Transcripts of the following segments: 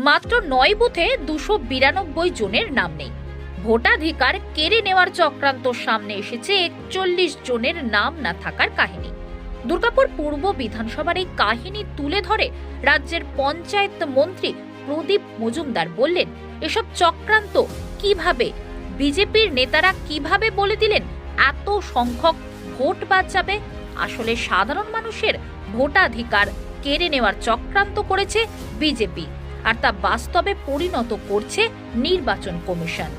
মাত্র ৯ বুথে ২৯২ জনের নাম নেই। ভোটাধিকার কেড়ে নেওয়ার চক্রান্ত সামনে এসেছে ৪১ জনের নাম না থাকার কাহিনী। দুর্গাপুর পূর্ব বিধানসভার এই কাহিনী তুলে ধরে রাজ্যের পঞ্চায়েত মন্ত্রী প্রদীপ মজুমদার বললেন, এসব চক্রান্ত কিভাবে, বিজেপির নেতারা কিভাবে বলে দিলেন এত সংখ্যক ভোট বাদ যাবে। আসলে সাধারণ মানুষের ভোটাধিকার কেড়ে নেওয়ার চক্রান্ত করেছে বিজেপি, আর তা বাস্তবে পরিণত করছে নির্বাচন কমিশন।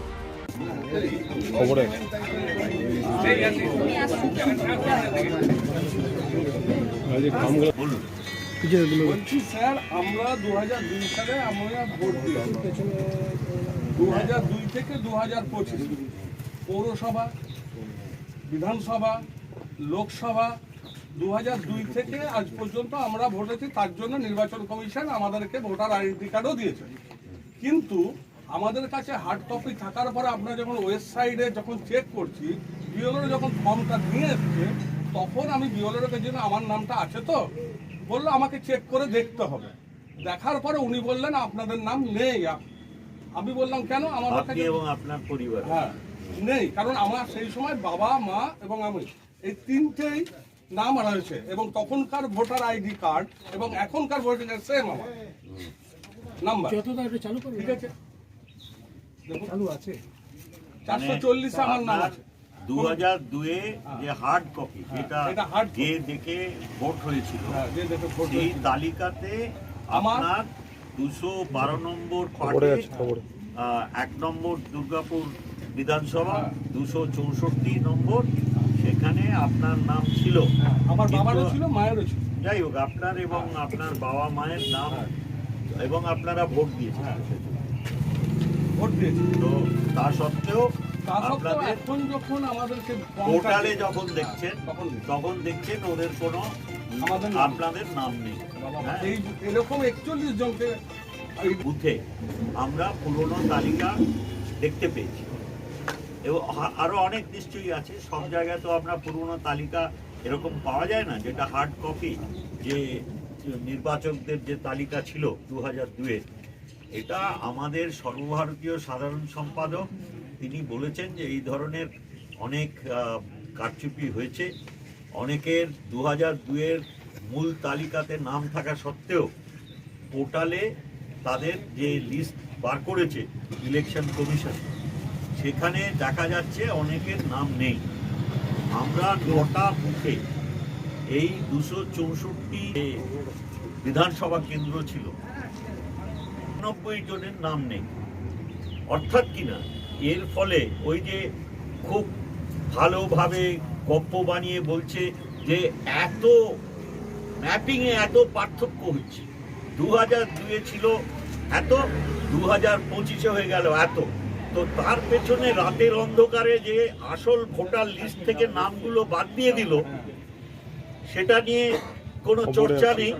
স্যার, আমরা 2002 সালে আমরা ভোট দিয়েছি। 2002 থেকে 2025 পৌরসভা, বিধানসভা, লোকসভা 2002 থেকে আজ পর্যন্ত আমরা ভোটেছি। তার জন্য নির্বাচন কমিশন আমাদেরকে ভোটার আইডেন্টি কার্ডও দিয়েছে। কিন্তু আমাদের কাছে হার্ড কপি থাকার পরে আমরা যখন ওয়েবসাইটে যখন চেক করছি, বিওলোর যখন ফর্মটা নিয়ে এসছে, তখন আমি বিওলোর কাছে আমার নামটা আছে তো বললো আমাকে চেক করে দেখতে হবে। দেখার পরে উনি বললেন আপনাদের নাম নেই। আমি বললাম কেন? আমার কাছে এবং আপনার পরিবার হ্যাঁ নেই, কারণ আমার সেই সময় বাবা, মা এবং আমি এই তিনটেই নাম রয়েছে, এবং তখনকার ভোটার আইডি কার্ড এবং এখনকার ভোটার কার্ড সেম আমার নাম্বার। ঠিক আছে, চালু আছে 440 আমার নাম আছে। 2002-এ যে হার্ড কপি, যেটা যে দেখে ভোট হয়েছিল, সেই তালিকাতে আপনার 212 নম্বর পার্টে 1 নম্বর দুর্গাপুর বিধানসভা 264 নম্বর, সেখানে আপনার নাম ছিল। আমার বাবারও ছিল, মায়েরও ছিল। যাই হোক, আপনার এবং আপনার বাবা মায়ের নাম, এবং আপনারা ভোট দিয়েছেন। ভোট দিয়েছি তো তা সত্ত্বেও আপনাদের এখন যখন আমাদেরকে পোর্টালে যখন দেখছেন, তখন দেখছেন ওদের কোনো আপনাদের নাম নেই। এই এরকম 41 জনকে এই বুথে আমরা পুরনো তালিকা দেখতে পেয়েছি, এবং আরো অনেক নিশ্চয়ই আছে। সব জায়গায় তো আমরা পুরনো তালিকা এরকম পাওয়া যায় না, যেটা হার্ড কপি, যে নির্বাচকদের যে তালিকা ছিল 2002-এ। এটা আমাদের সর্বভারতীয় সাধারণ সম্পাদক তিনি বলেছেন যে এই ধরনের অনেক কারচুপি হয়েছে। অনেকের 2002-এর মূল তালিকাতে নাম থাকা সত্ত্বেও পোর্টালে তাদের যে লিস্ট বার করেছে ইলেকশন কমিশন, সেখানে দেখা যাচ্ছে অনেকের নাম নেই। আমরা 9টা বুথে এই 264 বিধানসভা কেন্দ্র ছিল, 90 জনের নাম নেই। অর্থাৎ কিনা এর ফলে ওই যে খুব ভালোভাবে গপ্প বানিয়ে বলছে যে এত ম্যাপিংয়ে এত পার্থক্য হচ্ছে, 2002-এ ছিল এত, 2025-এ হয়ে গেল এত। তো তার পেছনে রাতের অন্ধকারে যে আসল ভোটার লিস্ট থেকে নামগুলো বাদ দিয়ে দিল, সেটা নিয়ে কোনো চর্চা নেই।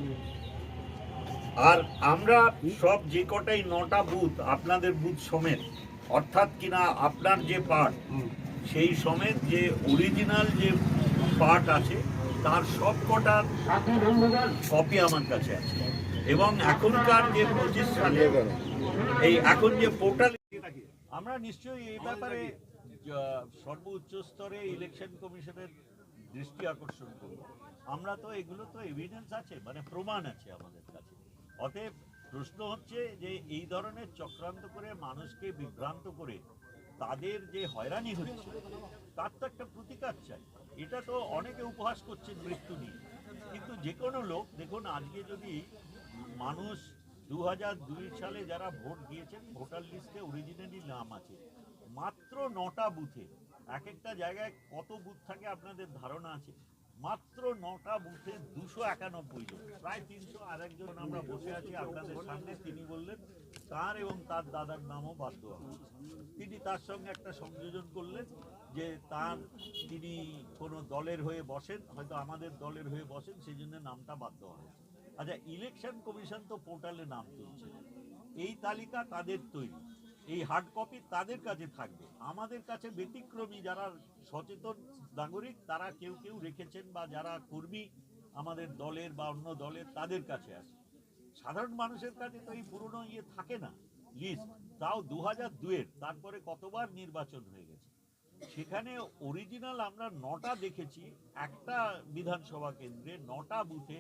আর আমরা সব যে কটাই 9টা বুথ, আপনাদের বুথ সমেত, অর্থাৎ কিনা আপনার যে পার্ট, সেই সমেত যে অরিজিনাল যে পার্ট আছে তার সব কটার কপি আমার কাছে আছে। এবং এখনকার যে 25 সালে এই এখন যে পোর্টাল, আমরা নিশ্চয়ই এই ব্যাপারে সর্বোচ্চ স্তরে ইলেকশন কমিশনের দৃষ্টি আকর্ষণ করব। আমরা তো এগুলো তো এভিডেন্স আছে, মানে প্রমাণ আছে আমাদের কাছে। অতএব প্রশ্ন হচ্ছে যে এই ধরনের চক্রান্ত করে মানুষকে বিভ্রান্ত করে তাদের যে হয়রানি হচ্ছে, তার তো একটা প্রতিকার চাই। এটা তো অনেকে উপহাস করছে মৃত্যু নিয়ে, কিন্তু যে কোনো লোক দেখুন, আজকে যদি মানুষ 2002 সালে যারা ভোট দিয়েছেন, ভোটার লিস্টে অরিজিনালি নাম আছে, মাত্র 9টা বুথে, এক একটা জায়গায় কত বুথ থাকে আপনাদের ধারণা আছে? মাত্র 9টা বুথে 291 জন, প্রায় 300। আর একজন আমরা বসে আছি আপনাদের সামনে, তিনি বললেন তার এবং তার দাদার নামও বাদ দেওয়া হয়েছে। তিনি তার সঙ্গে একটা সংযোজন করলেন যে তিনি কোনো দলের হয়ে বসেন, হয়তো আমাদের দলের হয়ে বসেন, সেই জন্য নামটা বাদ দেওয়া হয়েছে। আচ্ছা, ইলেকশন কমিশন তো পোর্টালে নাম তুলছে, এই তালিকা তাদের তৈরি, এই হার্ড কপি তাদের কাছে থাকবে। আমাদের কাছে ব্যতিক্রমী যারা সচেতন নাগরিক, তারা কেউ কেউ রেখেছেন, বা যারা কর্মী আমাদের দলের বা অন্য দলের, তাদের কাছে আছে। সাধারণ মানুষের কাছে তো এই পুরনো ইয়ে থাকে না লিস্ট, তাও 2002-এর, তারপরে কতবার নির্বাচন হয়ে গেছে। সেখানে অরিজিনাল আমরা 9টা দেখেছি, একটা বিধানসভা কেন্দ্রে 9টা বুথে